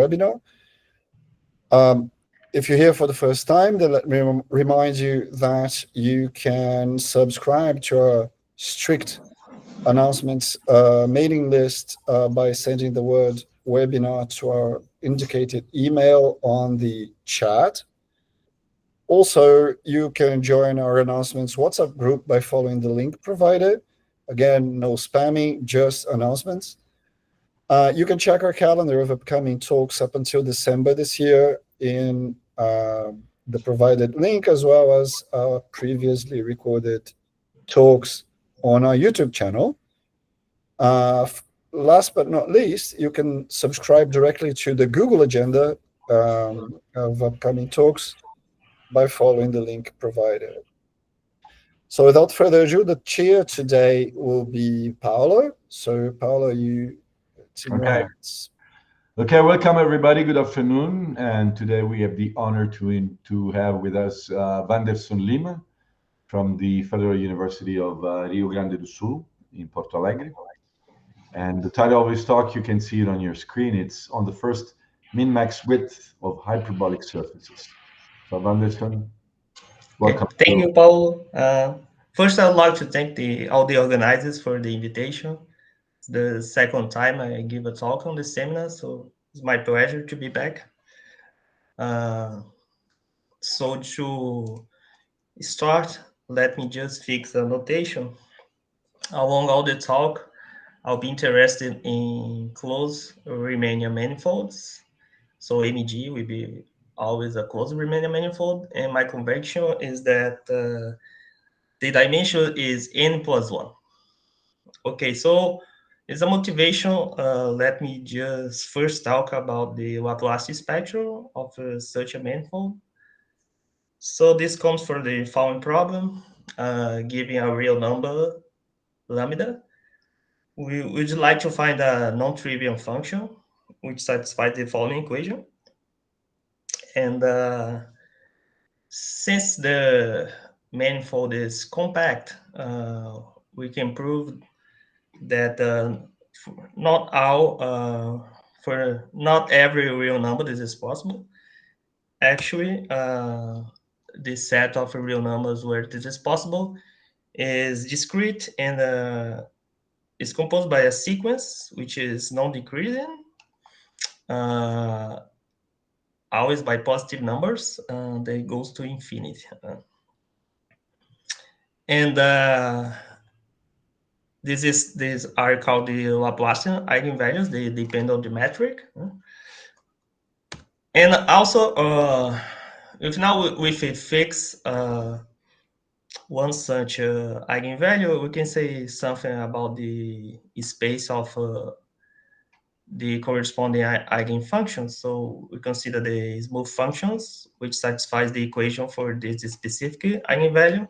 webinar. If you're here for the first time, then let me remind you that you can subscribe to our strict announcements mailing list by sending the word webinar to our indicated email on the chat. Also, you can join our announcements WhatsApp group by following the link provided. Again, no spamming, just announcements. You can check our calendar of upcoming talks up until December this year in the provided link, as well as previously recorded talks on our YouTube channel. Last but not least, you can subscribe directly to the Google agenda of upcoming talks by following the link provided. So without further ado, the chair today will be Paolo. So Paolo, it's in your hands. Okay, welcome everybody. Good afternoon. And today we have the honor to have with us Vanderson Lima from the Federal University of Rio Grande do Sul in Porto Alegre. And the title of his talk, you can see it on your screen. It's on the first min-max width of hyperbolic surfaces. So Vanderson, welcome. Okay, thank you, Paulo. First, I'd like to thank all the organizers for the invitation. It's the second time I give a talk on this seminar, so it's my pleasure to be back. So to start, let me just fix a notation. Along all the talk, I'll be interested in closed Riemannian manifolds. So MEG will be always a closed Riemannian manifold, and my convention is that the dimension is n plus 1. Okay, so as a motivation, let me just first talk about the Laplacian spectrum of such a manifold. So this comes from the following problem, giving a real number, lambda. We would like to find a non-trivial function which satisfies the following equation. And since the manifold is compact, we can prove that for not every real number this is possible. Actually, the set of real numbers where this is possible is discrete and is composed by a sequence which is non-decreasing, always by positive numbers, that goes to infinity. These are called the Laplacian eigenvalues. They depend on the metric. And also, if now with a fixed one such eigenvalue, we can say something about the space of the corresponding eigenfunctions. So we consider the smooth functions, which satisfies the equation for this specific eigenvalue.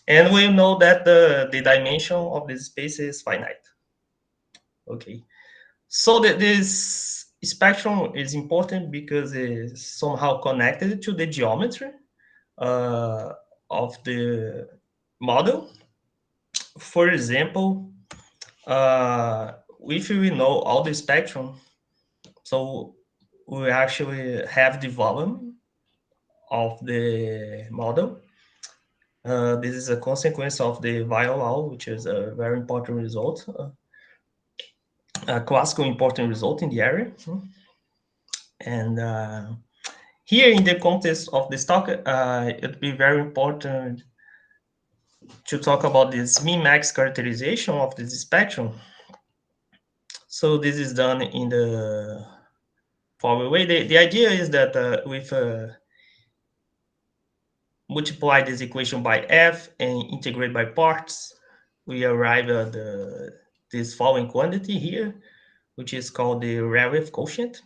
And we know that the dimension of this space is finite. Okay, so this spectrum is important because it's somehow connected to the geometry of the model. For example, if we know all the spectrum, so we actually have the volume of the model. This is a consequence of the Weyl law, which is a very important result, a classical important result in the area. And here in the context of this talk, it would be very important to talk about this min-max characterization of this spectrum. So this is done in the following way. The idea is that with multiply this equation by f and integrate by parts, we arrive at this following quantity here, which is called the Riemann quotient.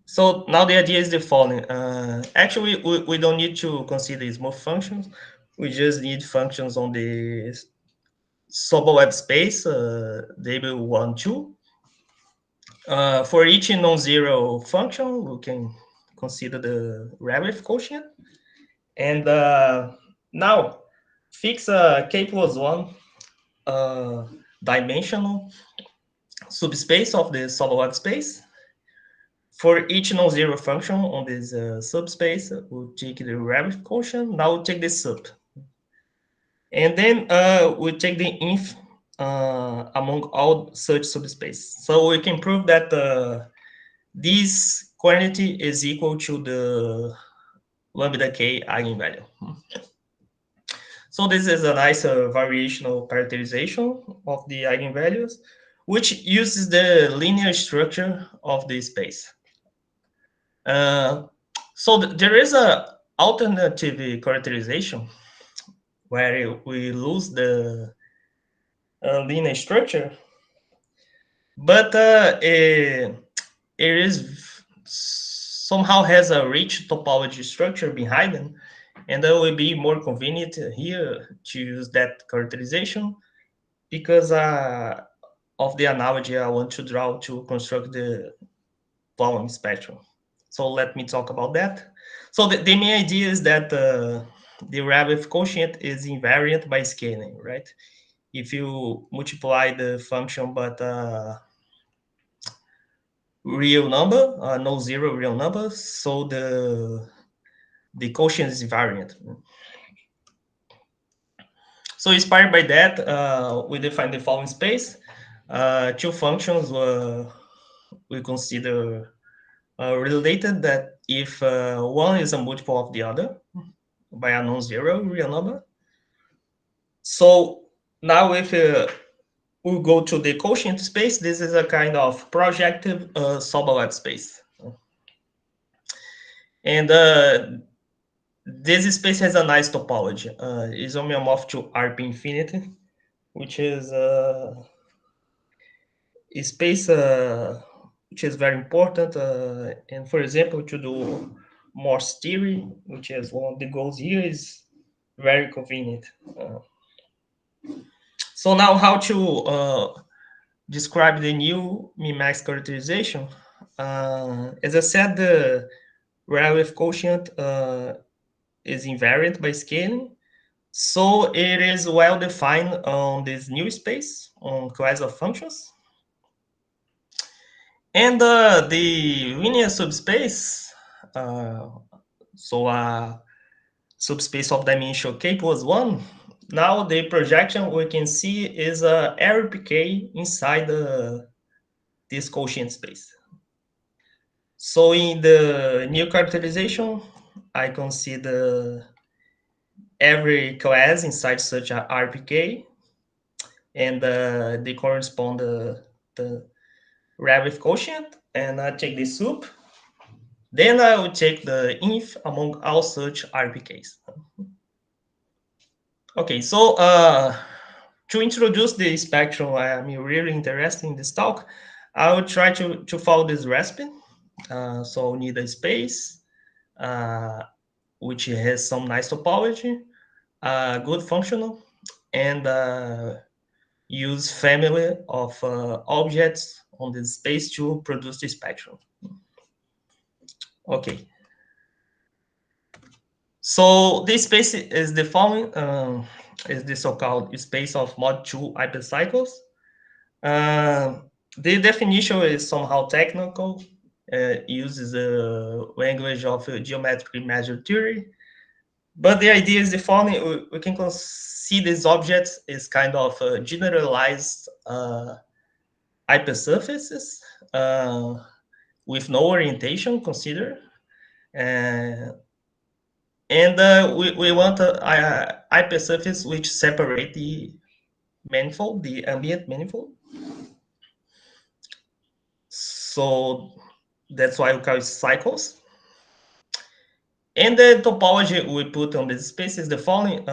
So now the idea is the following. Actually, we don't need to consider smooth functions. We just need functions on the subweb space, W1, 2. For each non-zero function, we can consider the Riemann quotient. And now fix a k plus 1 dimensional subspace of the solid space. For each non-zero function on this subspace, we'll take the Rabi quotient. Now we'll take the sub. And then we'll take the inf among all such subspace. So we can prove that this quantity is equal to the lambda k eigenvalue. So this is a nice variational characterization of the eigenvalues, which uses the linear structure of the space. So there is a alternative characterization where we lose the linear structure, but it is somehow has a rich topology structure behind them, and it will be more convenient here to use that characterization because of the analogy I want to draw to construct the following spectrum. So let me talk about that. So the main idea is that the Rabi quotient is invariant by scaling, right? If you multiply the function but real number, no zero real number, so the quotient is invariant. So inspired by that, we define the following space. Two functions we consider related that if one is a multiple of the other by a non-zero real number. So now if we go to the quotient space, this is a kind of projective subalab space. And this space has a nice topology. It's homeomorphic to RP infinity, which is a space which is very important. And for example, to do Morse theory, which is one of the goals here, is very convenient. So now how to describe the new min-max characterization. As I said, the Rabi quotient is invariant by scaling. So it is well defined on this new space on class of functions. And the linear subspace, so a subspace of dimension k plus 1, now the projection we can see is a RPK inside this quotient space. So in the new characterization, I consider every class inside such a RPK, and they correspond the Rabi quotient, and I take the sup. Then I will take the inf among all such RPKs. Okay, so to introduce the spectrum, I'm really interested in this talk. I will try to follow this recipe. So we need a space, which has some nice topology, good functional, and use family of objects on this space to produce the spectrum. Okay. So this space is the following, is the so-called space of mod 2 hypercycles. The definition is somehow technical. Uses the language of geometric measure theory. But the idea is the following. We can see these objects as kind of generalized hypersurfaces with no orientation considered. And we want a hypersurface which separate the manifold, the ambient manifold. So that's why we call it cycles. And the topology we put on this space is the following.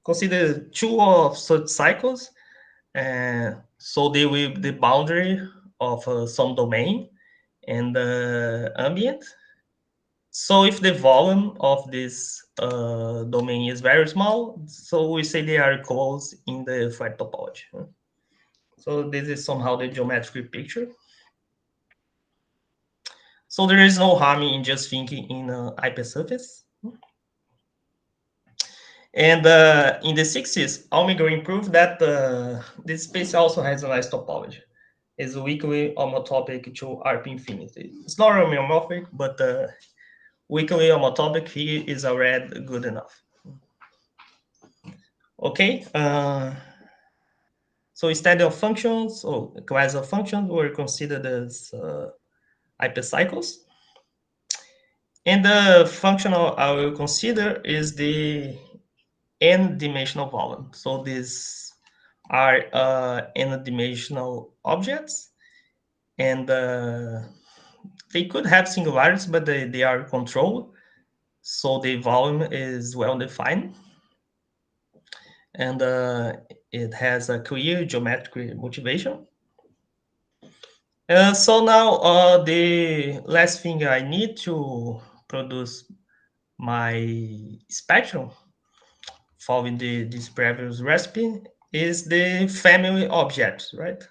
Consider two of such cycles. So they will be the boundary of some domain and the ambient. So if the volume of this domain is very small, so we say they are closed in the flat topology. So this is somehow the geometric picture. So there is no harm in just thinking in a hypersurface. And in the 60s, Almigro proved that this space also has a nice topology. is weakly homotopic to RP infinity. It's not homeomorphic, but weakly homotopic here is already good enough. Okay. So instead of functions or class of functions were considered as hypercycles. And the function I will consider is the n-dimensional volume. So these are n-dimensional objects, and they could have singularities, but they are controlled. So the volume is well defined. And it has a clear geometric motivation. So now the last thing I need to produce my spectrum following this previous recipe is the family objects, right?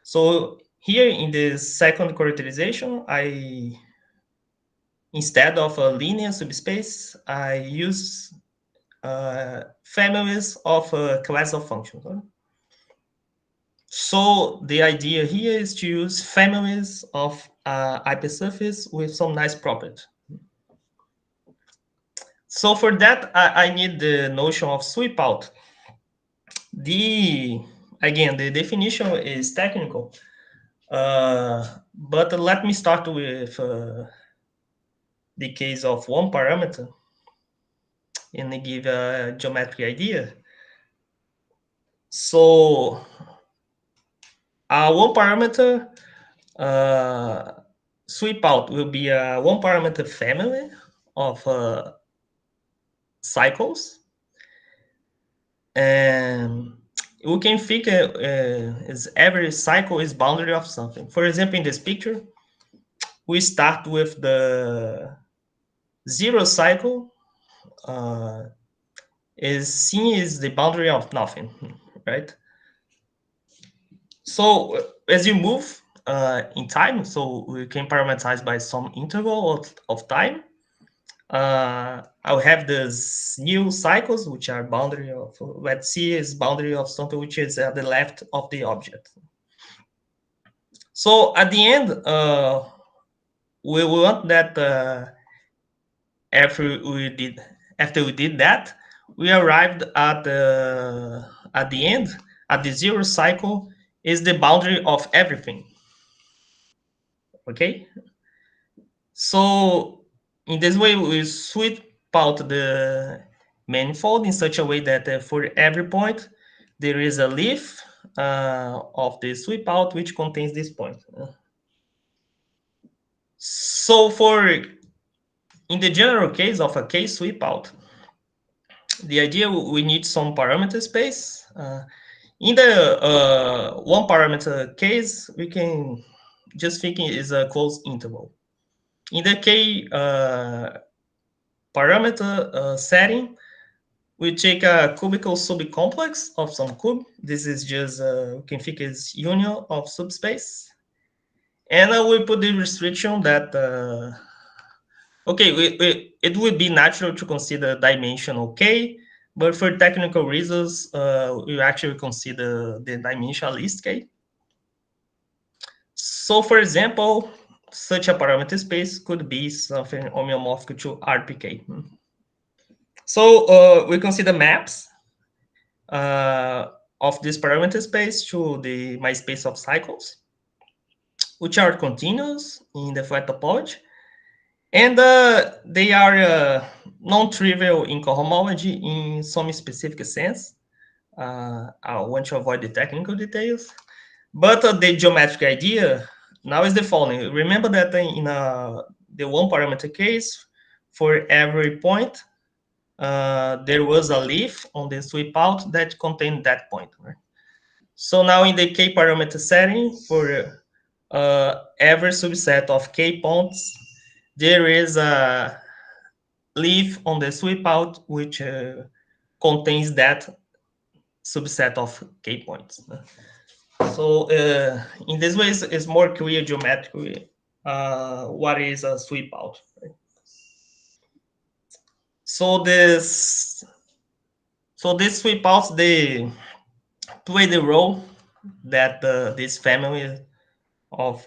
So here in the second characterization, instead of a linear subspace, I use families of a class of functions. Right? So the idea here is to use families of hypersurface with some nice property. So for that, I need the notion of sweep out. Again, the definition is technical, but let me start with the case of one parameter and give a geometric idea. So one parameter sweep out will be a one parameter family of cycles, and we can think is every cycle is boundary of something. For example, in this picture, we start with the zero cycle. Is C is the boundary of nothing, right? So as you move in time, so we can parameterize by some interval of time. I'll have these new cycles, which are boundary of, let's see, is boundary of something which is at the left of the object. So at the end, we want that after we did that, we arrived at the end, at the zero cycle is the boundary of everything. Okay. So in this way, we sweep out the manifold in such a way that for every point, there is a leaf of the sweep out which contains this point. So in the general case of a case sweep out, the idea we need some parameter space. In the one parameter case, we can just think it is a closed interval. In the K parameter setting, we take a cubical subcomplex of some cube. This is just, we can think it's union of subspace. And we put the restriction that, okay, it would be natural to consider dimensional K, but for technical reasons, we actually consider the dimensionalist K. So for example, such a parameter space could be something homeomorphic to RPK. So we consider maps of this parameter space to my space of cycles, which are continuous in the flat topology, and they are non-trivial in cohomology in some specific sense. I want to avoid the technical details, but the geometric idea now is the following. Remember that in the one parameter case, for every point, there was a leaf on the sweep out that contained that point. Right? So now in the K parameter setting, for every subset of K points, there is a leaf on the sweep out which contains that subset of K points. So in this way, it's more clear geometrically what is a sweep out. Right? So these sweep outs, they play the role that this family of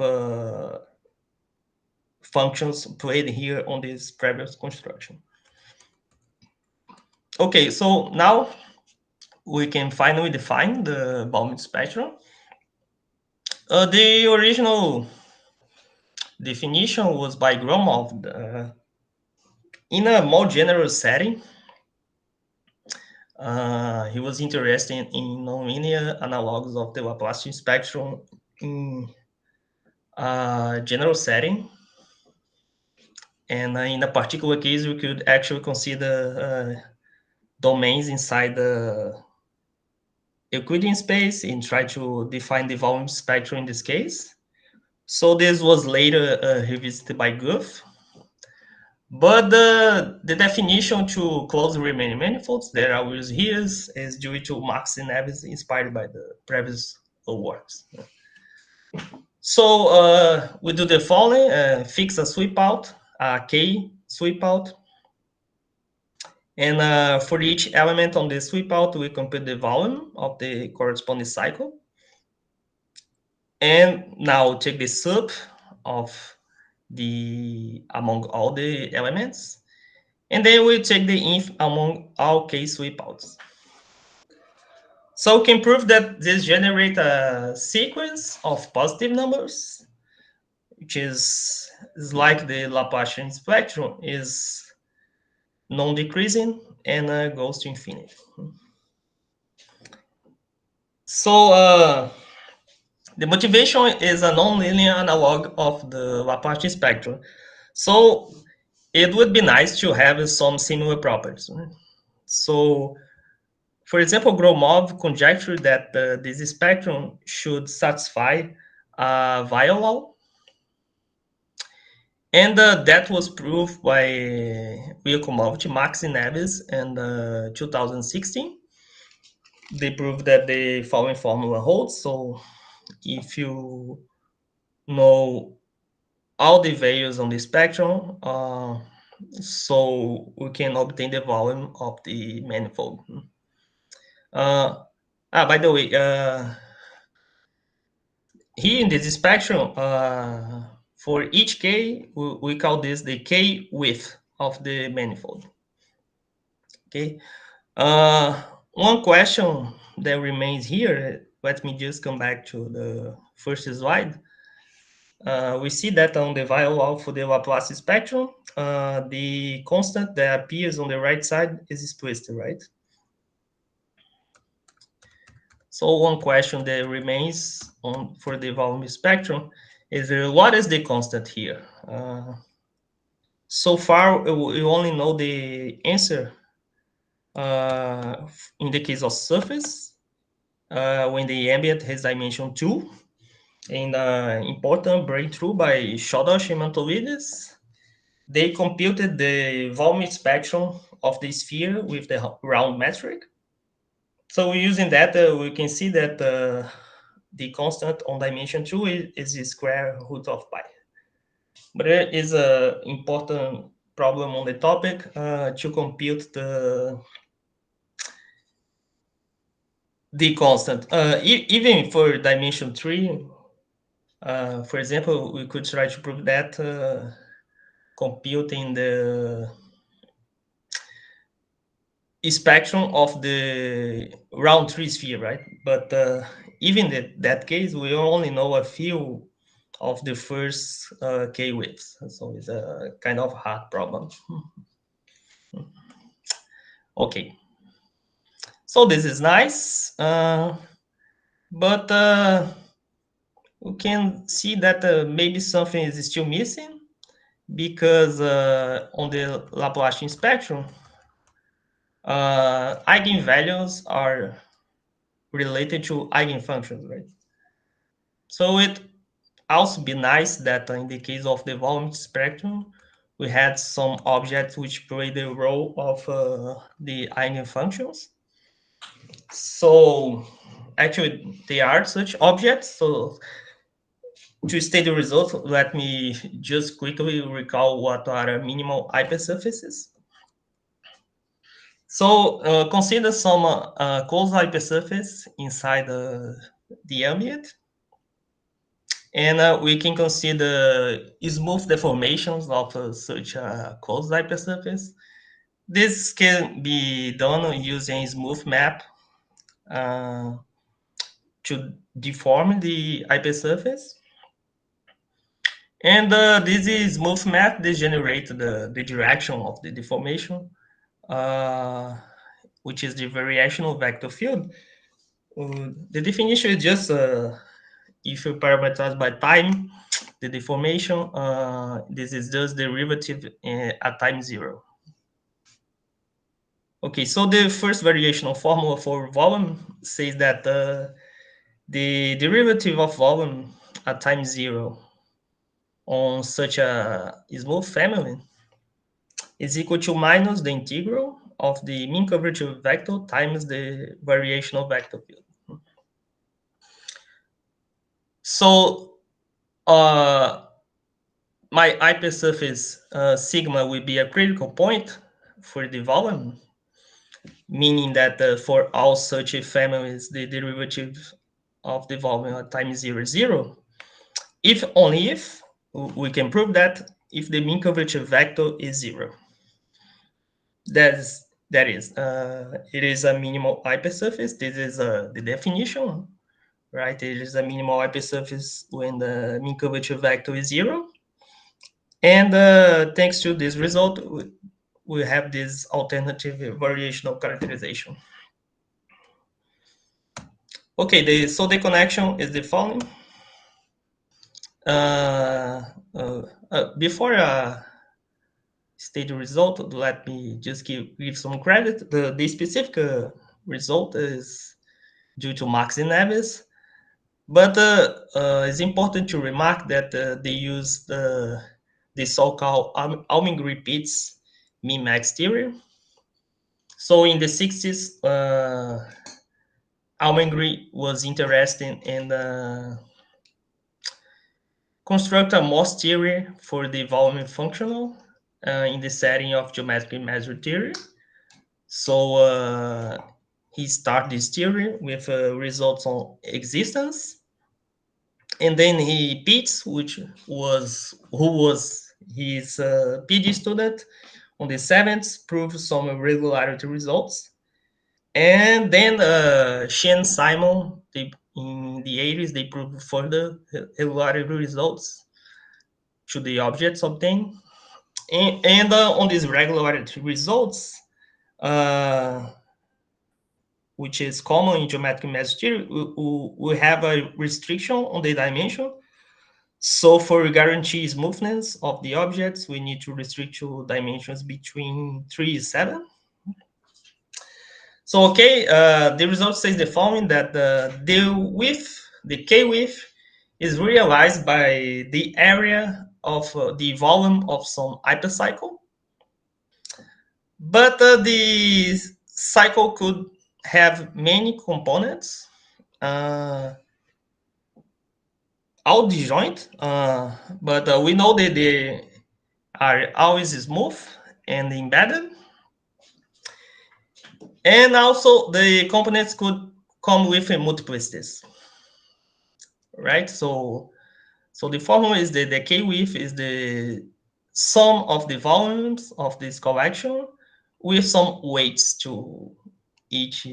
functions played here on this previous construction. Okay, so now we can finally define the volume spectrum. The original definition was by Gromov in a more general setting. He was interested in nonlinear analogues of the Laplacian spectrum in a general setting. And in a particular case, we could actually consider domains inside the Euclidean space and try to define the volume spectrum in this case. So this was later revisited by Guth. But the definition to close Riemannian manifolds that I will use here is due to Marx and Neves, inspired by the previous works. So we do the following: fix a sweep out, a K sweep out, and for each element on the sweep out, we compute the volume of the corresponding cycle. And now take the sub of among all the elements, and then we take the inf among all K sweep outs. So we can prove that this generates a sequence of positive numbers, which is like the Laplacian spectrum is non-decreasing and goes to infinity. So the motivation is a nonlinear analog of the Laplacian spectrum. So it would be nice to have some similar properties. So, for example, Gromov conjectured that this spectrum should satisfy Weyl law. And that was proved by Yakumovich, Max and Neves in 2016. They proved that the following formula holds. So if you know all the values on the spectrum, so we can obtain the volume of the manifold. By the way, here in this spectrum, for each K, we call this the K width of the manifold. Okay. One question that remains here, let me just come back to the first slide. We see that on the Weyl law for the Laplace spectrum, the constant that appears on the right side is explicit, right? So one question that remains for the volume spectrum is what is the constant here? So far, we only know the answer in the case of surface, when the ambient has dimension 2. And important breakthrough by Chodosh and Mantovides, they computed the volume spectrum of the sphere with the round metric. So using that, we can see that the constant on dimension 2 is the square root of pi. But there is an important problem on the topic to compute the constant. Even for dimension 3, for example, we could try to prove that computing the spectrum of the round 3 sphere, right? But even in that case, we only know a few of the first K widths. So it's a kind of hard problem. Okay. So this is nice, but we can see that maybe something is still missing, because on the Laplacian spectrum, eigenvalues are related to eigenfunctions, right? So it also be nice that in the case of the volume spectrum, we had some objects which play the role of the eigenfunctions. So actually, they are such objects. So to state the result, let me just quickly recall what are minimal hypersurfaces. So consider some closed hypersurface inside the ambient. And we can consider smooth deformations of such a closed hypersurface. This can be done using smooth map to deform the hypersurface. And this is smooth map, they generate the direction of the deformation, which is the variational vector field. The definition is just if you parameterize by time, the deformation, this is just derivative at time 0. Okay, so the first variational formula for volume says that the derivative of volume at time 0 on such a smooth family is equal to minus the integral of the mean curvature vector times the variational vector field. So my hypersurface sigma will be a critical point for the volume, meaning that for all such families, the derivative of the volume at time 0 is 0. If only if we can prove that if the mean curvature vector is 0. That is, it is a minimal hypersurface. This is the definition, right? It is a minimal hypersurface when the mean curvature vector is 0. And thanks to this result, we have this alternative variational characterization. Okay, so the connection is the following. Before state the result, let me just give some credit. The specific result is due to Max and Neves, but it's important to remark that they use the so-called Alming-Repeats min-max theory. So in the 60s, Alming was interested in construct a Moss theory for the volume functional in the setting of geometric measure theory. So he started this theory with results on existence, and then Pitts, who was his PhD student on the 70s, proved some regularity results. And then Shen Simon, in the 80s, they proved further regularity results to the objects obtained. And on these regularity results, which is common in geometric measure theory, we have a restriction on the dimension. So for guarantee smoothness of the objects, we need to restrict to dimensions between 3 and 7. So okay, the result says the following, that the K width is realized by the area of the volume of some hypercycle. But the cycle could have many components, all disjoint, but we know that they are always smooth and embedded. And also the components could come with a multiplicities, right? So the formula is that the K width is the sum of the volumes of this collection with some weights to each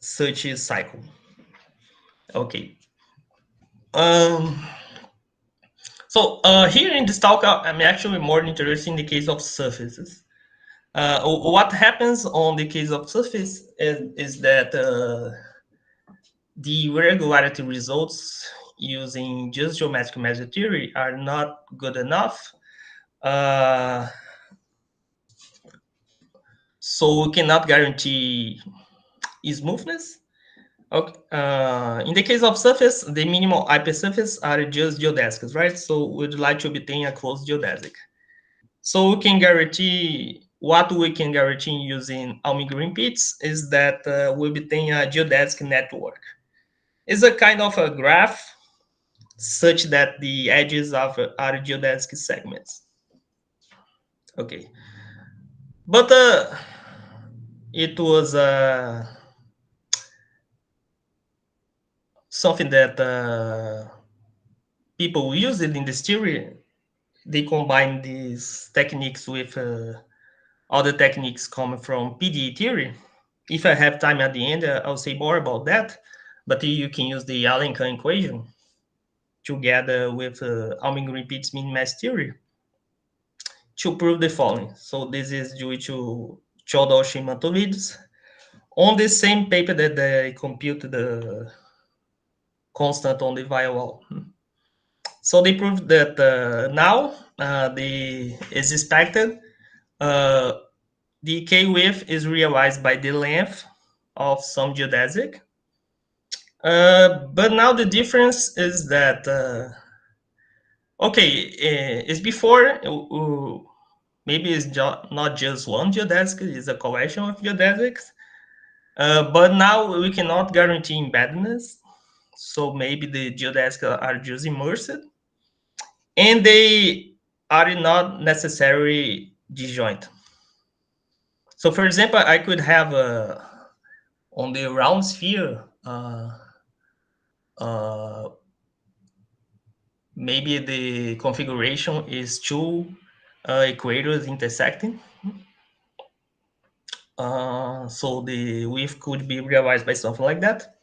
such a cycle. Okay. So here in this talk, I'm actually more interested in the case of surfaces. What happens on the case of surface is that the regularity results using just geometric measure theory are not good enough. So we cannot guarantee smoothness. Okay. In the case of surface, the minimal hypersurface are just geodesics, right? So we'd like to obtain a closed geodesic. So we can guarantee, what we can guarantee using Alming-Pitts is that we obtain a geodesic network. It's a kind of a graph such that the edges of are geodesic segments. Okay, but it was something that people use it in this theory. They combine these techniques with other techniques coming from PDE theory. If I have time at the end, I'll say more about that. But you can use the Allen-Kahn equation together with Alming-Repeats min-mass theory to prove the following. So this is due to Chodoshin Matovides on the same paper that they compute the constant on the via wall. So they proved that now as expected, the K width is realized by the length of some geodesic. But now the difference is that, it's before, maybe it's not just one geodesic, it's a collection of geodesics. But now we cannot guarantee embeddedness. So maybe the geodesics are just immersed. And they are not necessarily disjoint. So for example, I could have on the round sphere, maybe the configuration is two equators intersecting. So the width could be realized by something like that.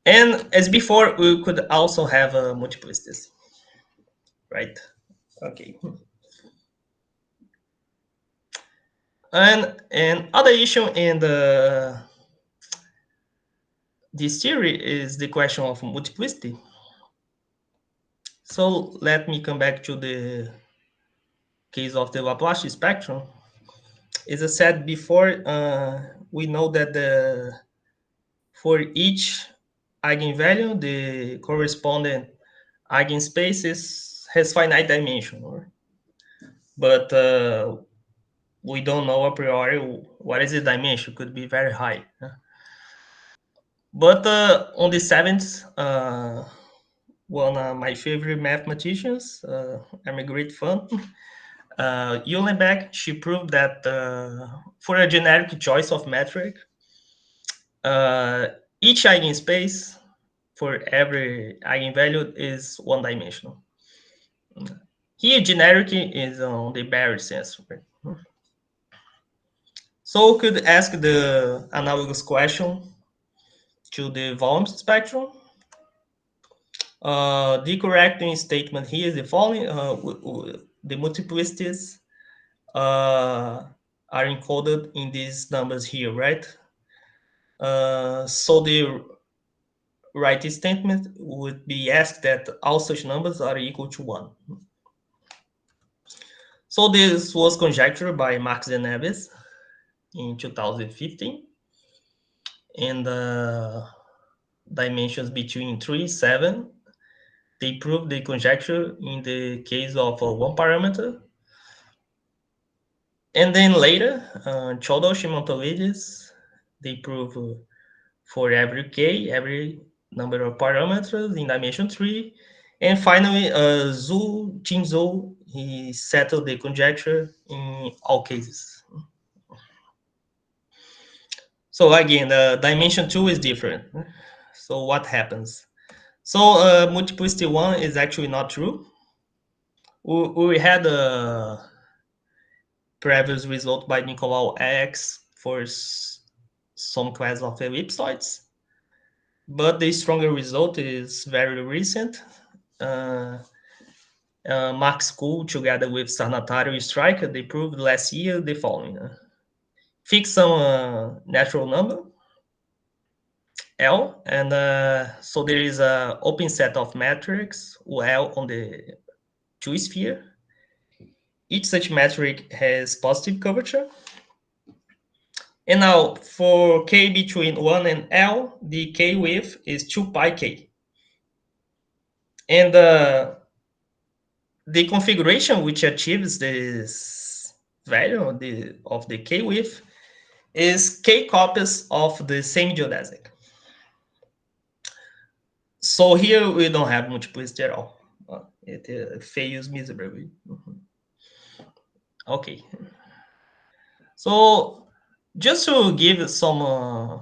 And as before, we could also have multiplicities, right? Okay. And other issue in this theory is the question of multiplicity. So let me come back to the case of the Laplacian spectrum. As I said before, we know that for each eigenvalue, the corresponding eigenspaces has finite dimension. But we don't know a priori what is the dimension. It could be very high. But on the seventh, one of my favorite mathematicians, I'm a great fan, Uhlenbeck, she proved that for a generic choice of metric, each eigenspace for every eigenvalue is one-dimensional. Here, generic is on the Barry sense. So we could ask the analogous question to the volume spectrum. The correct statement here is the following: the multiplicities are encoded in these numbers here, right? So the right statement would be asked that all such numbers are equal to 1. So this was conjectured by Marx and Neves in 2015, and dimensions between 3, 7. They proved the conjecture in the case of one parameter. And then later, Chodoshin Montolides, they prove for every k, every number of parameters in dimension 3. And finally, Zhu, Jingzhou, he settled the conjecture in all cases. So again, dimension 2 is different. So what happens? So multiplicity 1 is actually not true. We had a previous result by Nicolau X for some class of ellipsoids, but the stronger result is very recent. Max Kuhl, together with Sarnatario Stryker, they proved last year the following. Fix some natural number, L, and so there is an open set of metrics, L, on the two sphere. Each such metric has positive curvature. And now for k between 1 and L, the k width is 2 pi k. And the configuration which achieves this value of the k width is k copies of the same geodesic. So here we don't have multiplicity at all. It fails miserably. Okay. So just to give some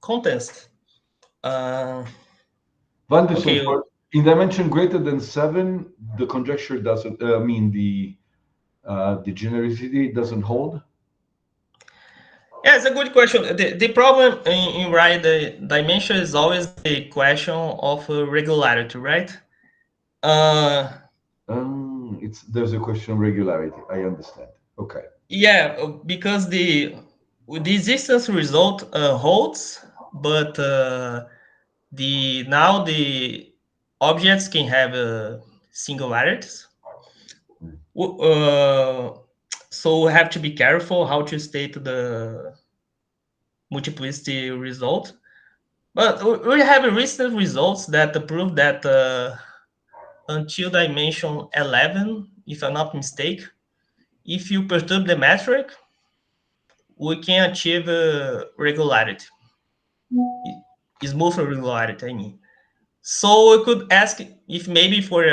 context, Vanderson, Okay. in dimension greater than 7, the conjecture doesn't mean the genericity doesn't hold. Yeah, it's a good question. The problem in right the dimension is always the question of regularity, right? There's a question of regularity. I understand. Okay. Yeah, because the existence result holds, but now the objects can have singularities. So we have to be careful how to state the multiplicity result. But we have recent results that prove that until dimension 11, if I'm not mistaken, if you perturb the metric, we can achieve regularity. Smooth regularity, I mean. So we could ask if maybe for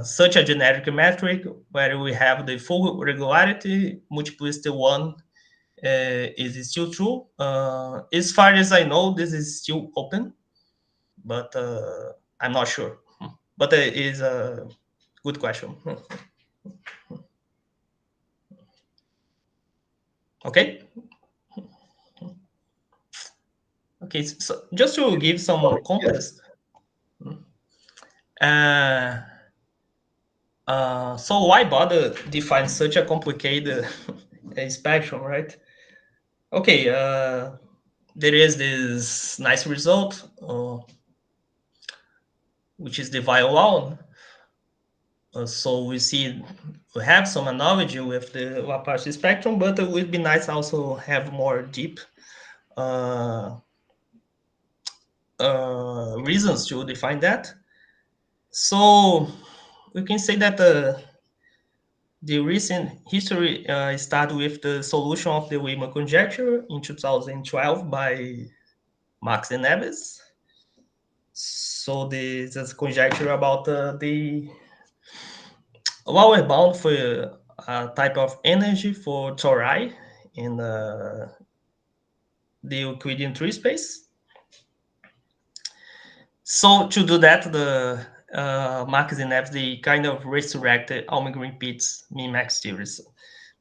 such a generic metric where we have the full regularity, multiplicity 1 is still true. As far as I know, this is still open, but I'm not sure. But it is a good question. Okay. Okay, so just to give some context. So why bother define such a complicated spectrum, right? Okay, there is this nice result, which is the Violon. So we have some analogy with the Laplacian spectrum, but it would be nice also have more deep reasons to define that. So we can say that the recent history started with the solution of the Lima conjecture in 2012 by Max and Neves. So this is conjecture about the lower bound for a type of energy for tori in the Euclidean tree space. So to do that, the Marx and Neves, they kind of resurrected Almagren-Pitts min-max theories,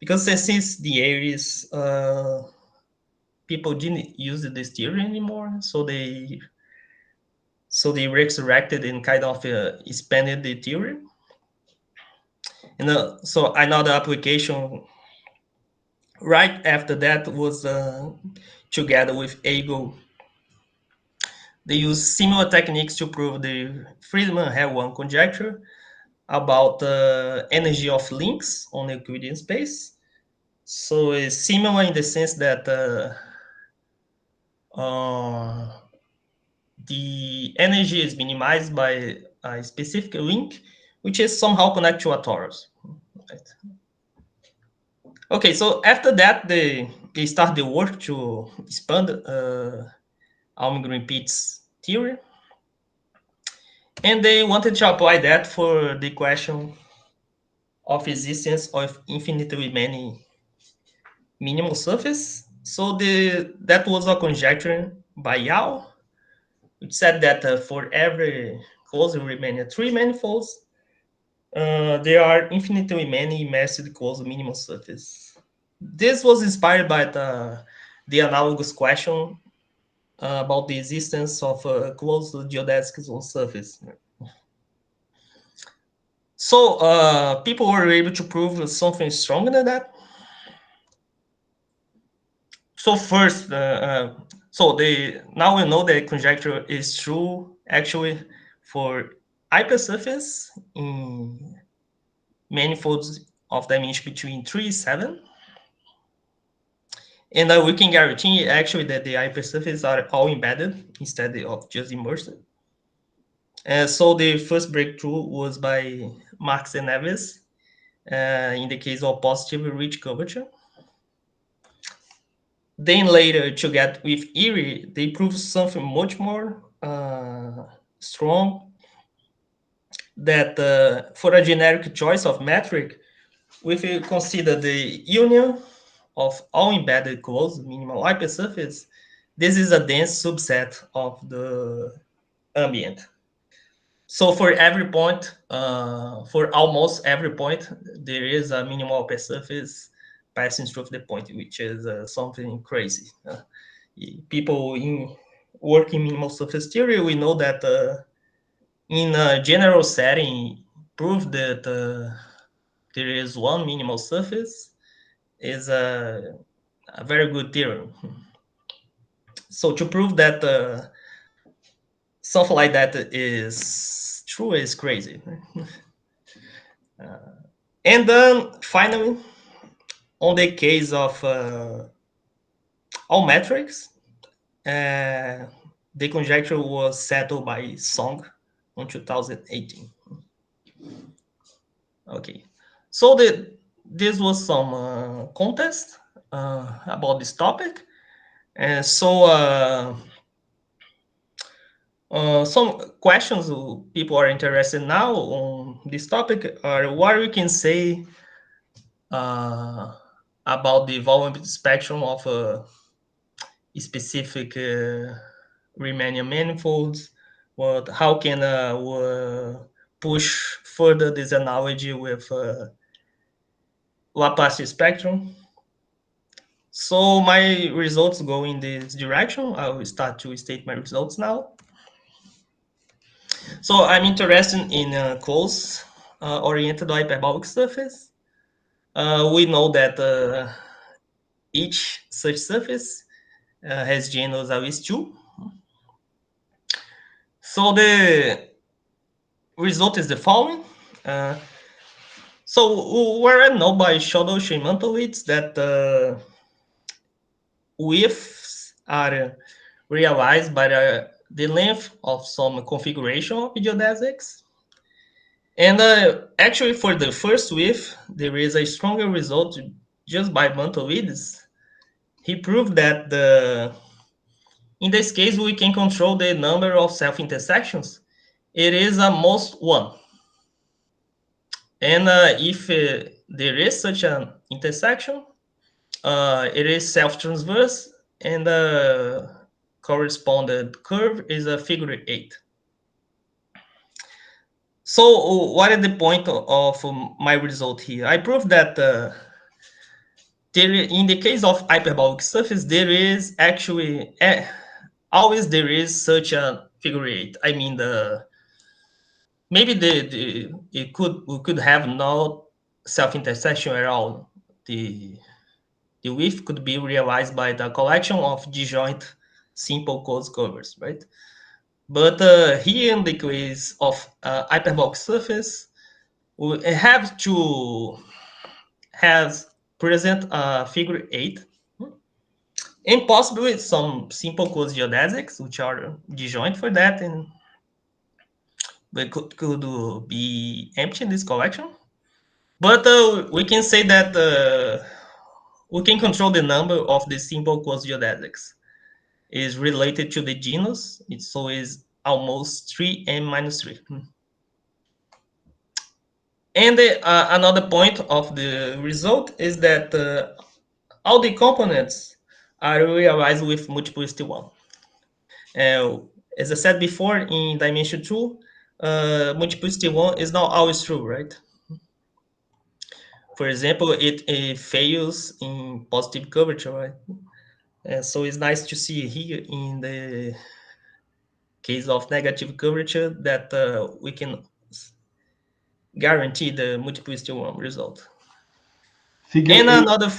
because since the 80s, people didn't use this theory anymore, so they resurrected and kind of expanded the theory. And so another application right after that was together with Hegel. They used similar techniques to prove the Friedman-Hell-1 conjecture about the energy of links on the Euclidean space. So it's similar in the sense that the energy is minimized by a specific link, which is somehow connected to a torus. Right? Okay, so after that, they start the work to expand Almagren-Pitts theory. And they wanted to apply that for the question of existence of infinitely many minimal surface. So that was a conjecture by Yao, which said that for every closed Riemannian tree manifolds, there are infinitely many massively closed minimal surface. This was inspired by the analogous question about the existence of a closed geodesic zone surface. So people were able to prove something stronger than that. So first, now we know that conjecture is true actually for hypersurface in manifolds of dimension between 3 and 7. And we can guarantee actually that the hypersurfaces are all embedded instead of just immersed. So the first breakthrough was by Marx and Neves in the case of positive ridge curvature. Then later, to get with Erie, they proved something much more strong, that for a generic choice of metric, if you consider the union of all embedded closed minimal hypersurface, this is a dense subset of the ambient. So for every point, for almost every point, there is a minimal upper surface passing through the point, which is something crazy. People in working minimal surface theory, we know that in a general setting, prove that there is one minimal surface is a very good theorem. So to prove that something like that is true is crazy. And then finally, on the case of all metrics, the conjecture was settled by Song in 2018. Okay, so this was some contest about this topic, and so some questions people are interested now on this topic are what we can say about the volume spectrum of a specific Riemannian manifolds. How can push further this analogy with Laplacian spectrum? So my results go in this direction. I will start to state my results now. So I'm interested in close oriented hyperbolic surface. We know that each such surface has genus at least 2. So the result is the following. So where I know by Schoedel-Scheinmantel that widths are realized by the length of some configuration of geodesics. And actually for the first width, there is a stronger result just by Mantelidis. He proved that in this case, we can control the number of self-intersections. It is a most 1. And if there is such an intersection, it is self-transverse, and the correspondent curve is a figure 8. So what is the point of my result here? I proved that in the case of hyperbolic surface, there is actually always there is such a figure 8. I mean, maybe we could have no self-intersection at all. The width could be realized by the collection of disjoint simple closed curves, right? But here in the case of hyperbolic surface, we have to have present figure 8, and possibly some simple closed geodesics, which are disjoint for that, and they could be empty in this collection. But we can say that we can control the number of the simple closed geodesics is related to the genus. So is almost 3m minus 3. And another point of the result is that all the components are realized with multiplicity 1. As I said before, in dimension 2, multiplicity 1 is not always true, right? For example, it fails in positive curvature, right? So it's nice to see here in the case of negative curvature that we can guarantee the multiplicity 1 result. Figure and 8, another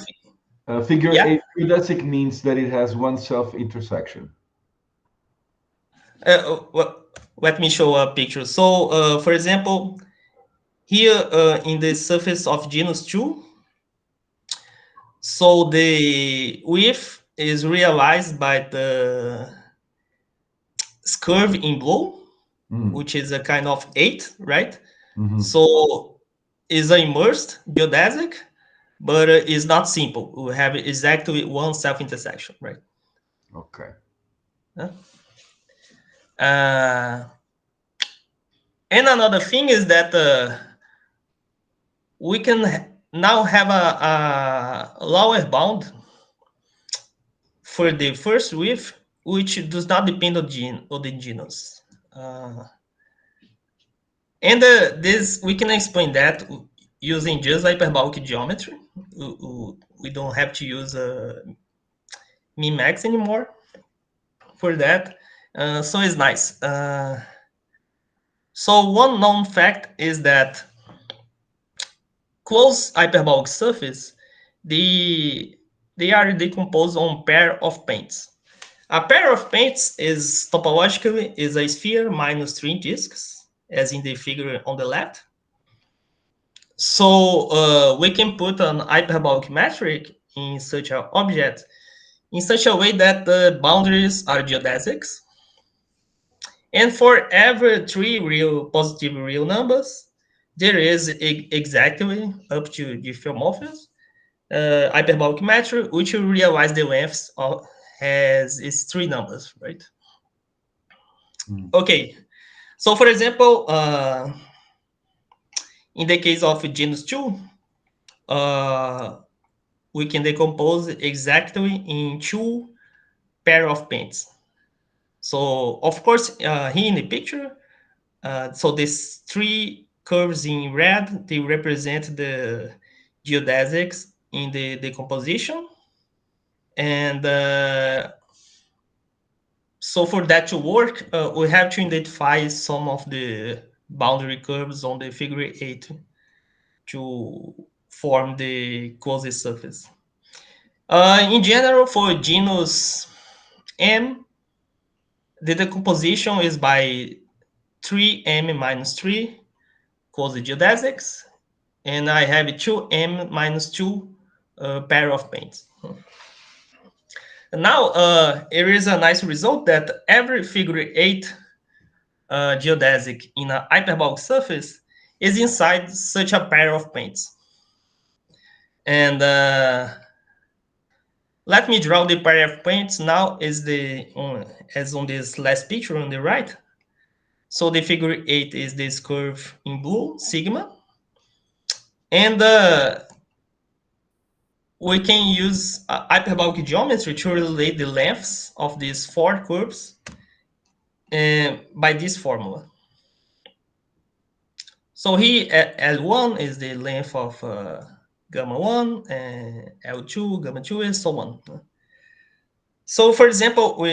figure yeah? 8 geodesic means that it has one self-intersection. Well, let me show a picture. So for example, here in the surface of genus 2, so the width is realized by the curve in blue, which is a kind of 8, right? So is an immersed geodesic, but it's not simple. We have exactly one self-intersection, right? Okay. And another thing is that we can now have a lower bound for the first width, which does not depend on the genus. And this, we can explain that using just hyperbolic geometry. We don't have to use min-max anymore for that. So it's nice. So one known fact is that closed hyperbolic surface, they are decomposed on pair of paints. A pair of paints is topologically is a sphere minus 3 disks, as in the figure on the left. So we can put an hyperbolic metric in such an object in such a way that the boundaries are geodesics. And for every 3 real positive real numbers, there is exactly up to diffeomorphism hyperbolic metric, which you realize the lengths of has is 3 numbers, right? Okay, so for example, in the case of genus 2, we can decompose exactly in 2 pair of paints. So of course, here in the picture, so these 3 curves in red, they represent the geodesics in the decomposition. And so for that to work, we have to identify some of the boundary curves on the figure 8 to form the closest surface. In general, for genus M, the decomposition is by 3m minus 3 closed geodesics, and I have 2m minus 2 pair of paints. Now, here is a nice result that every figure 8 geodesic in a hyperbolic surface is inside such a pair of paints. And let me draw the pair of paints now as on this last picture on the right. So the figure 8 is this curve in blue, sigma. And we can use hyperbolic geometry to relate the lengths of these 4 curves by this formula. So here, L1 is the length of gamma 1, and L2, gamma 2, and so on. So, for example,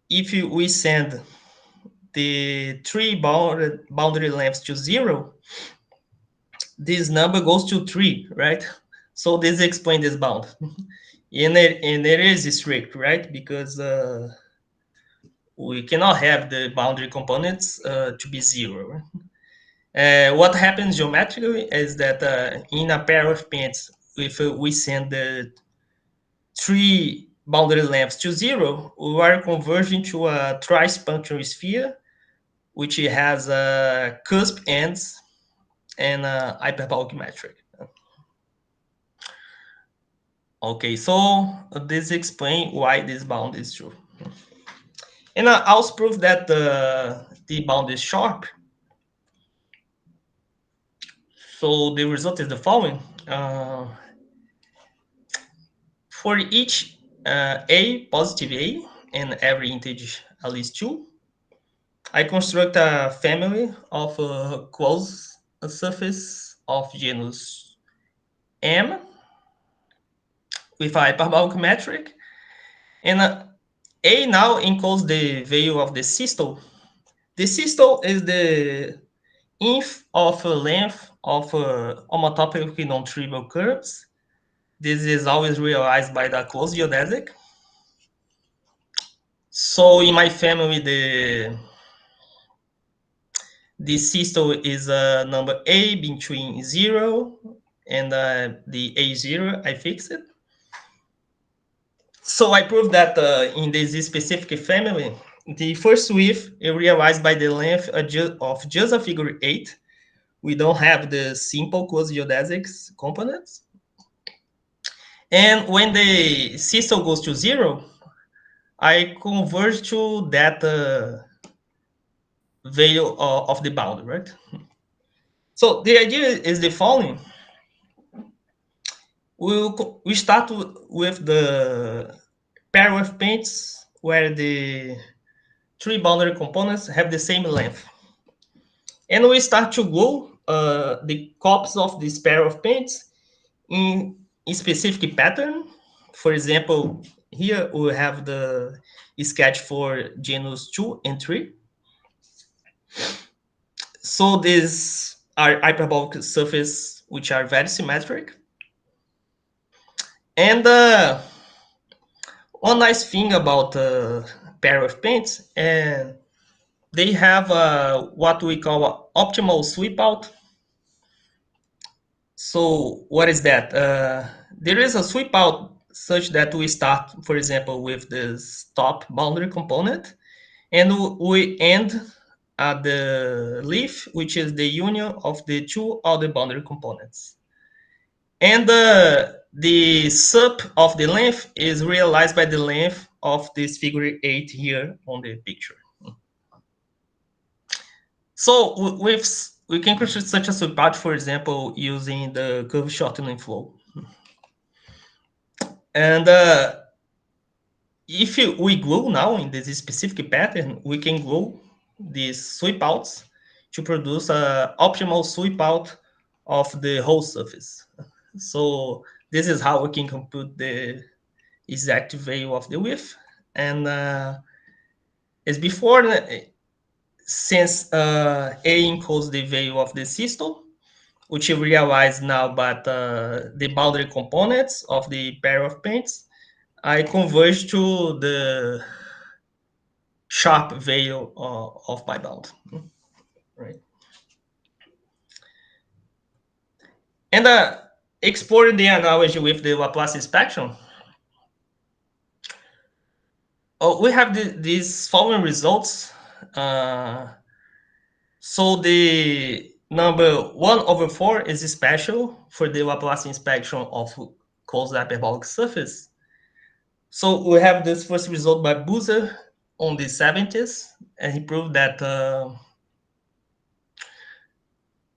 if we send the 3 boundary lengths to 0, this number goes to 3, right? So this explains this bound. And it is strict, right? Because we cannot have the boundary components to be 0. What happens geometrically is that in a pair of paints, if we send the 3 boundary lengths to 0, we are converging to a trispunctual sphere, which has cusp ends and a hyperbolic metric. Okay, so this explains why this bound is true. And I also prove that the bound is sharp. So the result is the following. For each a, positive a, and every integer at least 2, I construct a family of closed surface of genus M with a hyperbolic metric, and A now encodes the value of the systole. The systole is the inf of length of homotopic non-trivial curves. This is always realized by the closed geodesic. So in my family, the systole is a number A between 0 and the A0, I fix it. So I prove that in this specific family, the first width is realized by the length of just a figure 8. We don't have the simple closed geodesics components. And when the systole goes to 0, I converge to that value of the bound, right? So the idea is the following. We start with the pair of paints where the 3 boundary components have the same length. And we start to glue the copies of this pair of paints in a specific pattern. For example, here we have the sketch for genus 2 and 3. So these are hyperbolic surfaces which are very symmetric. And one nice thing about a pair of paints, and they have what we call optimal sweep out. So what is that? There is a sweep out such that we start, for example, with this top boundary component, and we end at the leaf, which is the union of the two other boundary components. And the sup of the length is realized by the length of this figure 8 here on the picture. So we can construct such a sweep out, for example, using the curve shortening flow. And if we glue now in this specific pattern, we can glue these sweep outs to produce an optimal sweep out of the whole surface. So this is how we can compute the exact value of the width. And as before, since A encodes the value of the systole, which we realize now by the boundary components of the pair of paints, I converge to the sharp value of my bound, right? And exploring the analogy with the Laplacian spectrum, we have these following results. So the number 1/4 is special for the Laplacian spectrum of closed hyperbolic surface. So we have this first result by Boozer on the 70s, and he proved that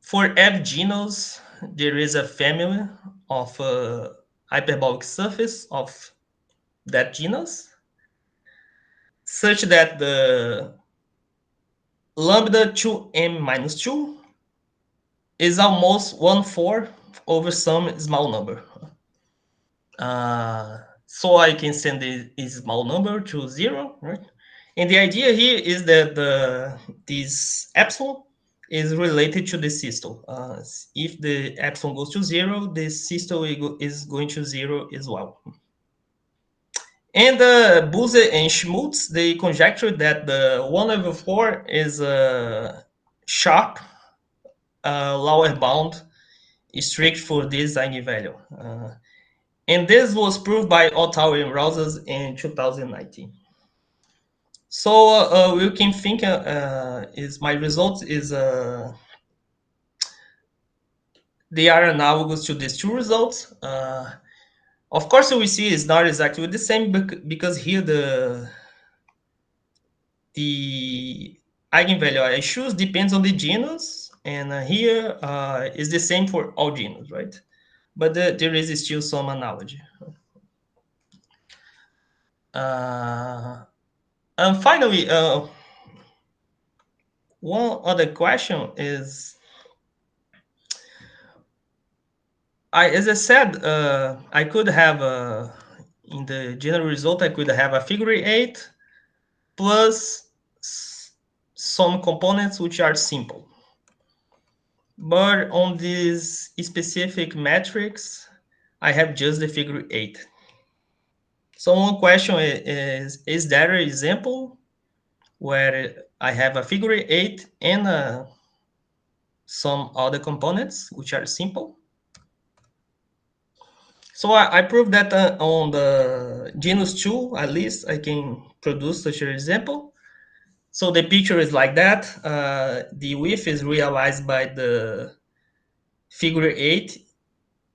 for F genus, there is a family of hyperbolic surface of that genus, such that the lambda 2m minus 2 is almost 1/4 over some small number. So I can send this small number to 0, right? And the idea here is that this epsilon is related to the systole. If the epsilon goes to 0, the systole is going to 0 as well. And Boozer and Schmutz, they conjectured that the 1/4 is a sharp lower bound strict for this eigenvalue. And this was proved by Ottawa and Rosas in 2019. So we can think is my result is they are analogous to these two results. Of course, we see it's not exactly the same because here the eigenvalue I choose depends on the genus, and here is the same for all genus, right? But there is still some analogy. And finally, one other question is, as I said, I could have in the general result, I could have a figure 8 plus some components which are simple. But on this specific matrix, I have just the figure 8. So one question is there an example where I have a figure 8 and some other components which are simple? So I proved that on the genus 2, at least, I can produce such an example. So the picture is like that. The width is realized by the figure 8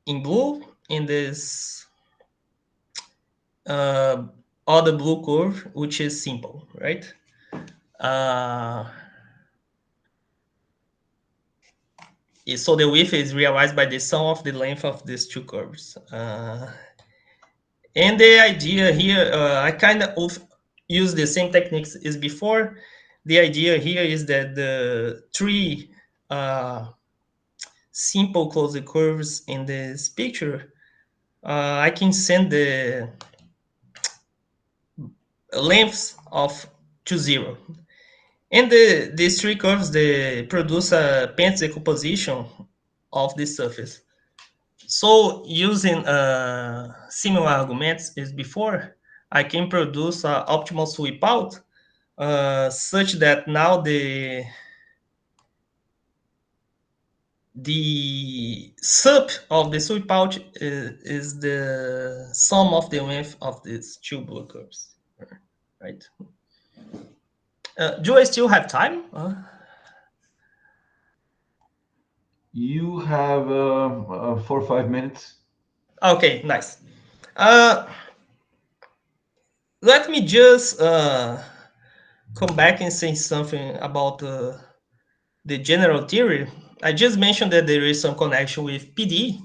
in blue in this other blue curve, which is simple, right? So the width is realized by the sum of the length of these two curves. And the idea here, I kind of use the same techniques as before. The idea here is that the three simple closed curves in this picture, I can send the lengths to 0. And these three curves, they produce a Pence decomposition of the surface. So using similar arguments as before, I can produce an optimal sweep out such that now the sub of the sweep out is the sum of the length of these two blue curves, right? Do I still have time? You have 4 or 5 minutes. Okay, nice. Let me just come back and say something about the general theory. I just mentioned that there is some connection with PD.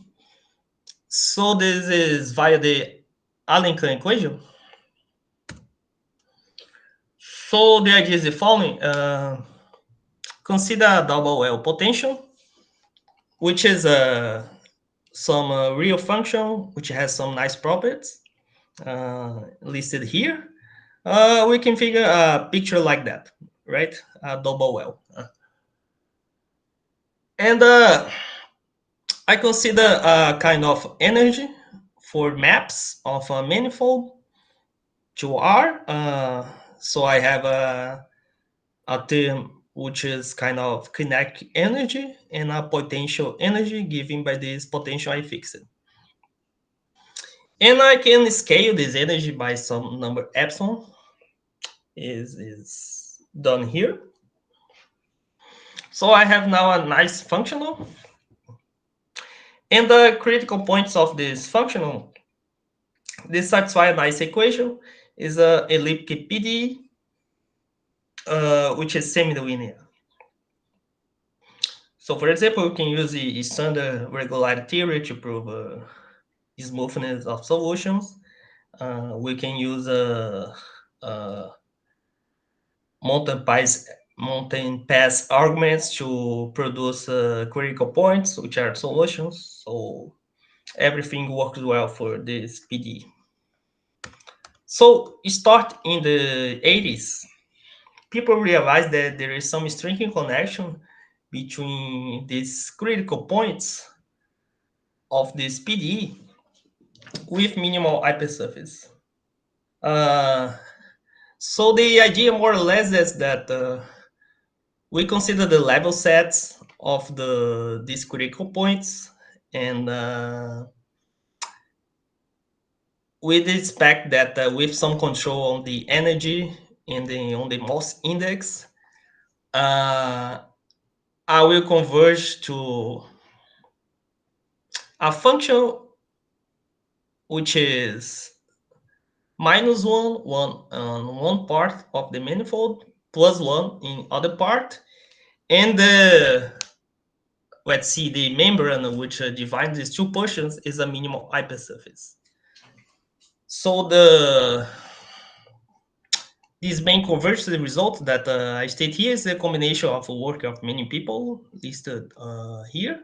So this is via the Alenkern equation. So the idea is the following. Consider a double L potential, which is some real function, which has some nice properties listed here. We can figure a picture like that, right? A double L. And I consider a kind of energy for maps of a manifold to R. So I have a term which is kind of kinetic energy and a potential energy given by this potential I fixed. And I can scale this energy by some number epsilon is done here. So I have now a nice functional. And the critical points of this functional, this satisfy a nice equation, is a elliptic PD, which is semi-linear. So for example, we can use the standard regularity theory to prove smoothness of solutions. We can use mountain pass arguments to produce critical points, which are solutions. So everything works well for this PD. So start in the 80s, people realized that there is some string connection between these critical points of this PD with minimal hypersurface. So the idea more or less is that we consider the level sets of these critical points, and we expect that with some control on the energy and on the Mohs index, I will converge to a function which is minus one on one part of the manifold, plus one in other part, and let's see, the membrane which divides these two portions is a minimal hypersurface. So this main converges to the result that I state here is a combination of a work of many people listed here.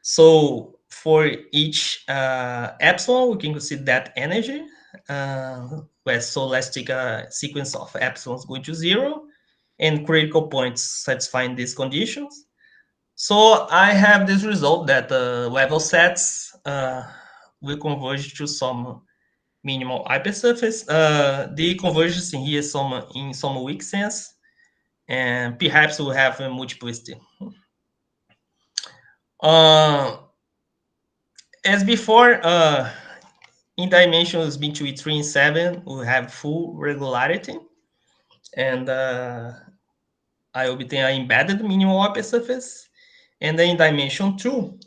So for each epsilon, we can consider that energy. So let's take a sequence of epsilons going to 0 and critical points satisfying these conditions. So I have this result that level sets will converge to some minimal hypersurface. The convergence in here is in some weak sense, and perhaps we'll have a multiplicity. As before, in dimensions between 3 and 7, we have full regularity, and I obtain an embedded minimal hypersurface. And then in dimension 2,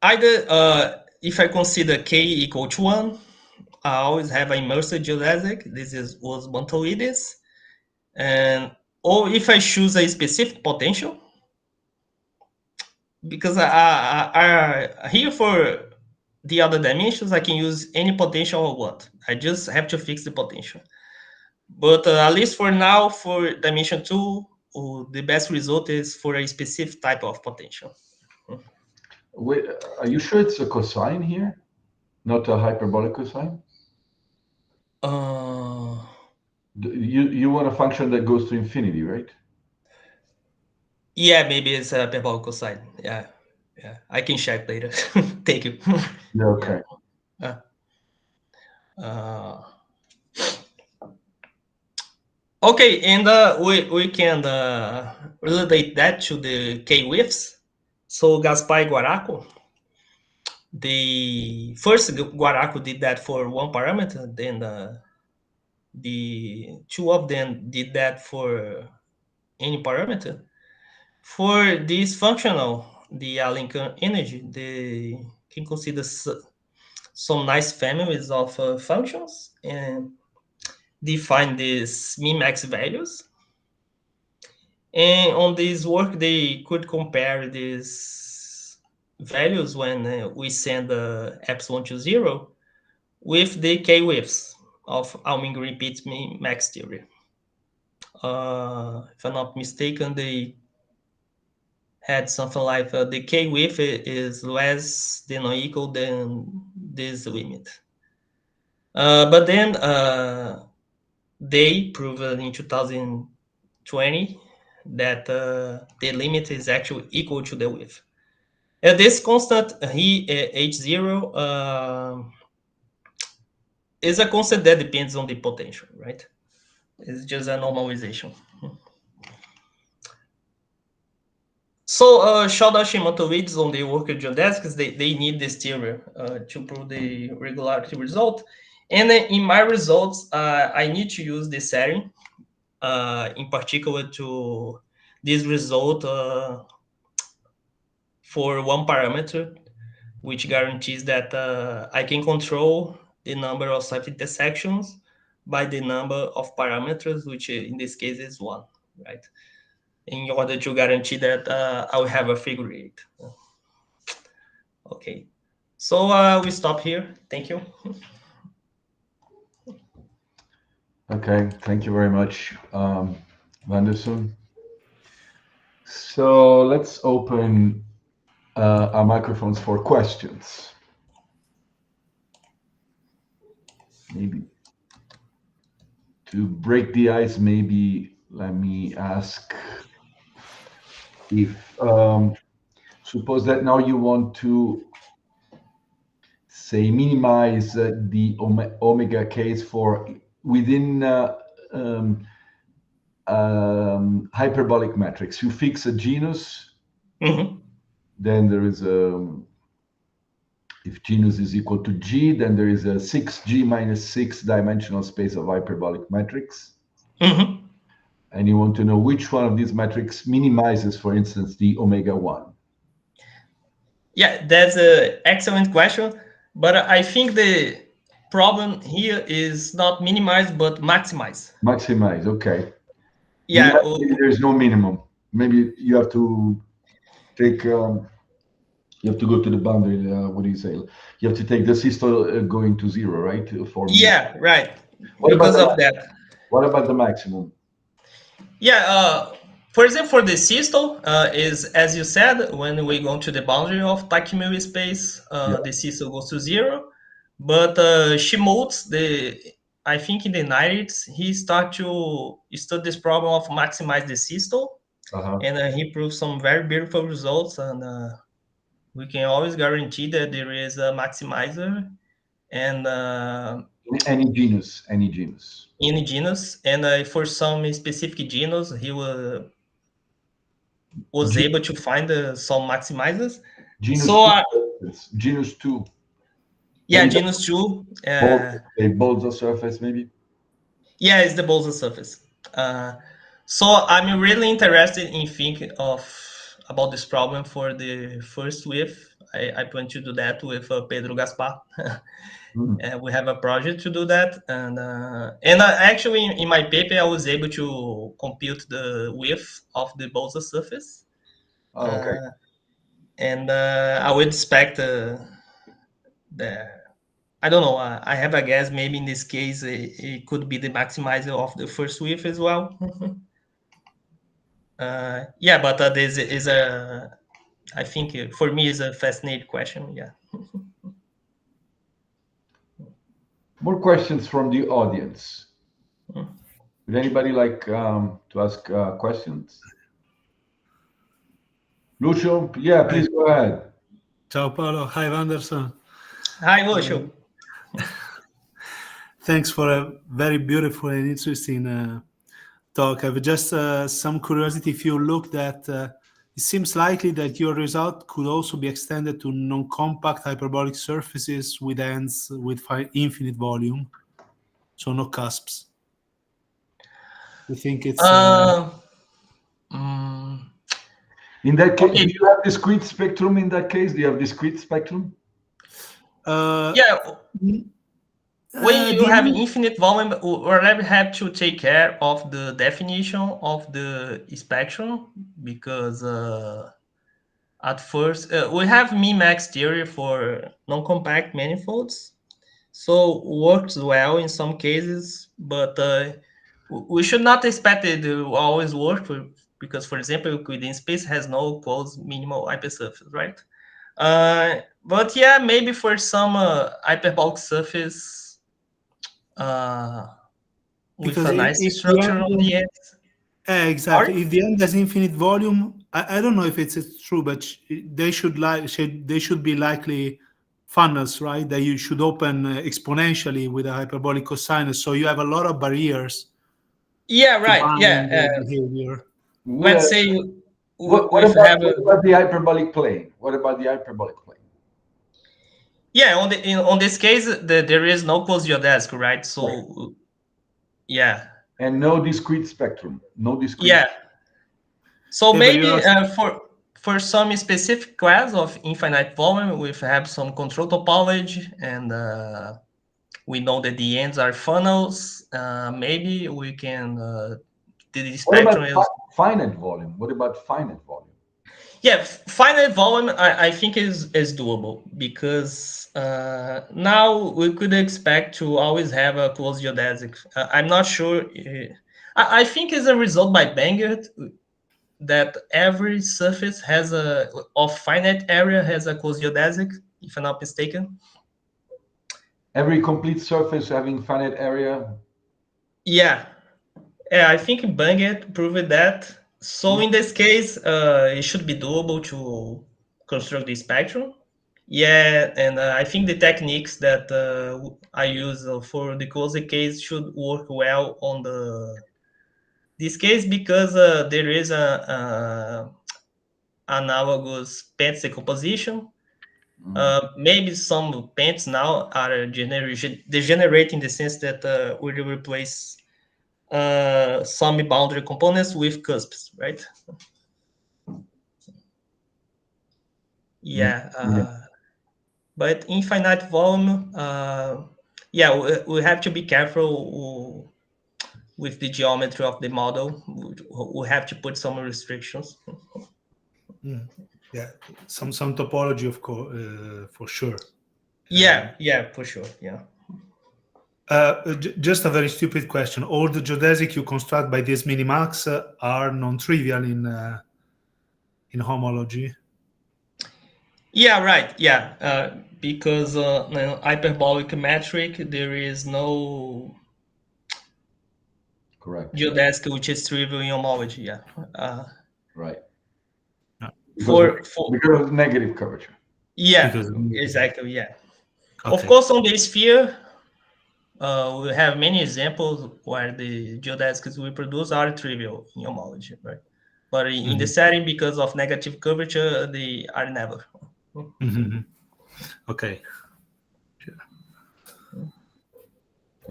either if I consider k equal to 1, I always have an immersed geodesic. This was Montolides. Or if I choose a specific potential, because here for the other dimensions, I can use any potential I want. I just have to fix the potential. But at least for now, for dimension 2, the best result is for a specific type of potential. Wait, are you sure it's a cosine here, not a hyperbolic cosine? You want a function that goes to infinity, right? Yeah, maybe it's a hyperbolic cosine. Yeah, I can check later. Thank you. Yeah, okay. Okay, and we can relate that to the k-widths. So Gaspar and Guaraco, the first Guaraco did that for one parameter, then the two of them did that for any parameter. For this functional, the Lincoln energy, they can consider some nice families of functions and define these min-max values. And on this work, they could compare these values when we send epsilon to 0 with the k-widths of Alming repeats max theory. If I'm not mistaken, they had something like the k-width is less than or equal than this limit. But then they proved in 2020 that the limit is actually equal to the width. This constant H0 is a constant that depends on the potential, right? It's just a normalization. So Shouda Shimoto reads on the work of geodesics, they need this theory to prove the regularity result. And in my results, I need to use this setting, in particular to this result for one parameter, which guarantees that I can control the number of self-intersections by the number of parameters, which in this case is 1, right? In order to guarantee that I will have a figure 8. Okay, so we stop here. Thank you. Okay, thank you very much, Vanderson. So let's open our microphones for questions. Maybe to break the ice, maybe let me ask if, suppose that now you want to say minimize the omega case for within hyperbolic matrix. You fix a genus, then there is if genus is equal to G, then there is a 6G minus 6 dimensional space of hyperbolic matrix. And you want to know which one of these metrics minimizes, for instance, the omega 1. Yeah, that's an excellent question. But I think the problem here is not minimize, but maximize. Maximize, okay. Yeah. Maybe there's no minimum. Maybe you have to take, you have to go to the boundary. What do you say? You have to take the systole going to 0, right? Yeah, right. Because of that. What about the maximum? Yeah, for example, for the systole, is as you said, when we go to the boundary of Takimura space, the systole goes to 0. But Schmoltz, I think in the 90s, he started to study this problem of maximize the systole, and he proved some very beautiful results. And we can always guarantee that there is a maximizer, and any genus. Any genus, and for some specific genus, he was able to find some maximizers. Genus 2. Yeah, genus 2. Boltzmann surface, maybe? Yeah, it's the Boltzmann surface. So I'm really interested in thinking about this problem for the first width. I plan to do that with Pedro Gaspar. We have a project to do that, and actually in my paper I was able to compute the width of the Boltzmann surface. And I would expect the I don't know. I have a guess. Maybe in this case, it could be the maximizer of the first width as well. Yeah, but this is a. I think for me is a fascinating question. Yeah. More questions from the audience. Would anybody like to ask questions? Lucio, yeah, please go ahead. Ciao Paolo, hi Vanderson. Hi, Lucio. Thanks for a very beautiful and interesting talk. I have just some curiosity. If you looked at, it seems likely that your result could also be extended to non-compact hyperbolic surfaces with ends with infinite volume, so no cusps. You think it's? In that case, Okay. do you have discrete spectrum? In that case, do you have discrete spectrum? Yeah. When you have infinite volume, we already have to take care of the definition of the spectrum, because at first we have min-max theory for non-compact manifolds, so works well in some cases, but we should not expect it to always work, because, for example, Euclidean space has no closed minimal hypersurface, right? But yeah, maybe for some hyperbolic surface with Because a nice if structure on the end. Exactly. Sorry? If the end has infinite volume, I don't know if it's true, but they should be likely funnels, right? That you should open exponentially with a hyperbolic cosinus, so you have a lot of barriers. Yeah, to right. bind Yeah. the behavior. Let's say What we about, have what about the hyperbolic plane? What about the hyperbolic plane? yeah, on this case, there is no closed geodesic, right? So yeah. And no discrete spectrum. No discrete. Yeah. So Yeah, maybe for some specific class of infinite volume, we have some control topology, and we know that the ends are funnels. Maybe we can the What about spectrum is finite volume? What about finite volume? yeah, finite volume I think is doable, because now we could expect to always have a closed geodesic. I'm not sure. I think it's a result by Bangert that every surface has of finite area has a closed geodesic, if I'm not mistaken. Every complete surface having finite area. Yeah, I think Bangert proved that. So in this case, it should be doable to construct the spectrum. Yeah, and I think the techniques that I use for the closed case should work well on this case, because there is a analogous pants decomposition. Maybe some pants now are degenerate in the sense that we replace some boundary components with cusps, right? Yeah. But infinite volume, yeah, we have to be careful with the geometry of the model. We have to put some restrictions. Yeah, some topology, of course, for sure. Yeah, for sure. Yeah. Just a very stupid question. All the geodesic you construct by this minimax are non-trivial in homology. Yeah, right. Yeah, because hyperbolic metric, there is no Correct. geodesic which is trivial in homology. Yeah. Right. Because of negative curvature. Yeah, exactly. Yeah. Okay. Of course, on the sphere, we have many examples where the geodesics we produce are trivial in homology, right? But in the setting, because of negative curvature, they are never. Okay.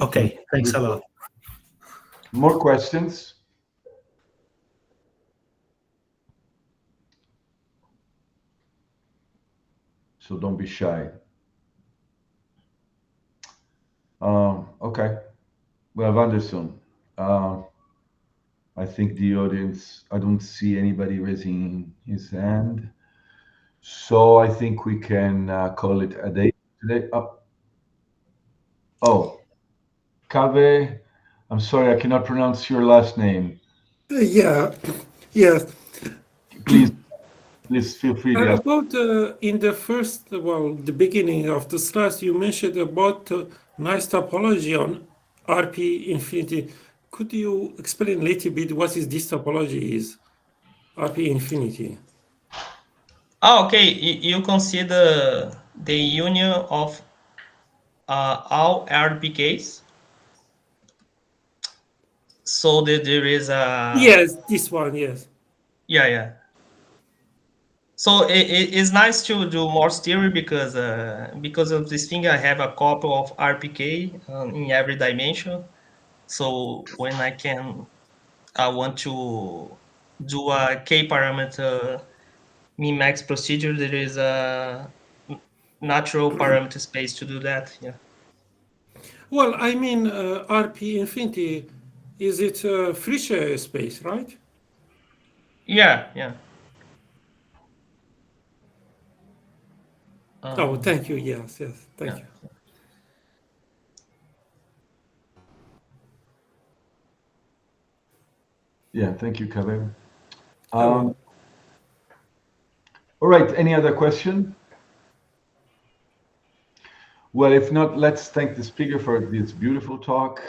Okay, thanks a lot. More questions? So don't be shy. Okay. Well, Vanderson, I think the audience, I don't see anybody raising his hand. So I think we can call it a day today. Oh, Kave. I'm sorry, I cannot pronounce your last name. Yeah, yes. Please feel free to ask. About in the first, well, the beginning of the slides, you mentioned about nice topology on RP infinity. Could you explain a little bit what is this topology is? RP infinity. Oh, okay. You consider the union of all RPKs, so that there is a Yes, this one, yes. yeah. So it's nice to do more theory because of this thing I have a couple of RPK in every dimension. So when I want to do a k parameter min-max procedure, there is a natural parameter space to do that. Yeah. Well, I mean, RP infinity, is it Fisher space, right? Yeah. Oh, thank you. Yes, thank yeah. you. Yeah, thank you, Kave. All right, any other question? Well, if not, let's thank the speaker for this beautiful talk.